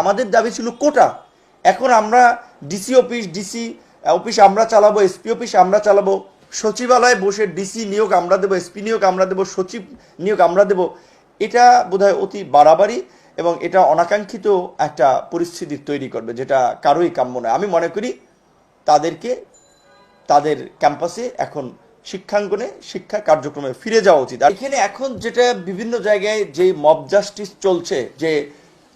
আমাদের দাবি ছিল কোটা। এখন আমরা ডিসি অফিস আমরা চালাবো, এসপি অফিস আমরা চালাবো, সচিবালয়ে বসে ডিসি নিয়োগ আমরা দেবো, এসপি নিয়োগ আমরা দেবো, সচিব নিয়োগ আমরা দেবো। এটা বোধহয় অতি বাড়াবাড়ি এবং এটা অনাকাঙ্ক্ষিত একটা পরিস্থিতি তৈরি করবে, যেটা কারোই কাম্য নয়। আমি মনে করি তাদেরকে তাদের ক্যাম্পাসে এখন শিক্ষাঙ্গনে শিক্ষা কার্যক্রমে ফিরে যাওয়া উচিত। আর এখানে এখন যেটা বিভিন্ন জায়গায় যে মব জাস্টিস চলছে, যে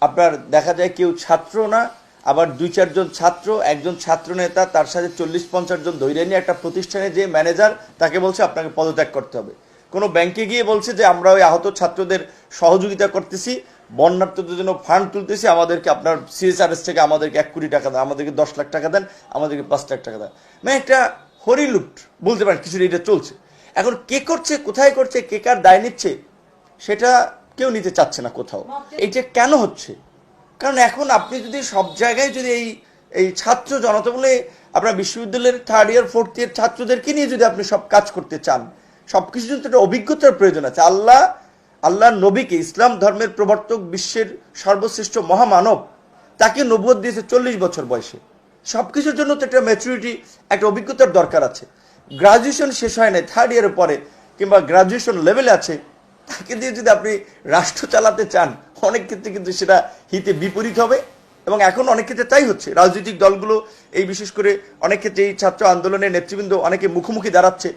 আপনার দেখা যায় কেউ ছাত্র না, আবার 2-4 জন ছাত্র, একজন ছাত্র নেতা তার সাথে 40-50 জন ধৈর্য নিয়ে একটা প্রতিষ্ঠানে যে ম্যানেজার তাকে বলছে আপনাকে পদত্যাগ করতে হবে। কোনো ব্যাংকে গিয়ে বলছে যে আমরা ওই আহত ছাত্রদের সহযোগিতা করতেছি, বন্যার্থদের জন্য ফান্ড তুলতেছি, আমাদেরকে আপনার সিএসআরএস থেকে আমাদেরকে 1 কোটি টাকা দেন, আমাদেরকে 10 লাখ টাকা দেন, আমাদেরকে 5 লাখ টাকা দেন। মানে একটা হরিলুট বলতে পারেন, কিছু এটা চলছে। এখন কে করছে, কোথায় করছে, কে কার দায় নিচ্ছে, সেটা কেউ নিতে চাচ্ছে না কোথাও। এইটা কেন হচ্ছে? কারণ এখন আপনি যদি সব জায়গায় যদি এই ছাত্র জনতা বলে আপনার বিশ্ববিদ্যালয়ের 3rd ইয়ার 4th ইয়ার ছাত্রদেরকে নিয়ে যদি আপনি সব কাজ করতে চান, সব কিছুর জন্য একটা অভিজ্ঞতার প্রয়োজন আছে। আল্লাহ নবীকে, ইসলাম ধর্মের প্রবর্তক, বিশ্বের সর্বশ্রেষ্ঠ মহামানব, তাকে নবুয়ত দিয়েছে 40 বছর বয়সে। সব কিছুর জন্য তো একটা ম্যাচুরিটি, একটা অভিজ্ঞতার দরকার আছে। গ্রাজুয়েশন শেষ হয় নাই, 3rd ইয়ারের পরে কিংবা গ্রাজুয়েশন লেভেলে আছে, তাকে দিয়ে যদি আপনি রাষ্ট্র চালাতে চান, অনেক ক্ষেত্রে কিন্তু সেটা হিতে বিপরীত হবে। এবং এখন অনেক ক্ষেত্রে তাই হচ্ছে। রাজনৈতিক দলগুলো এই বিশেষ করে অনেক ক্ষেত্রে এই ছাত্র আন্দোলনের নেতৃবৃন্দ অনেকে মুখোমুখি দাঁড়াচ্ছে।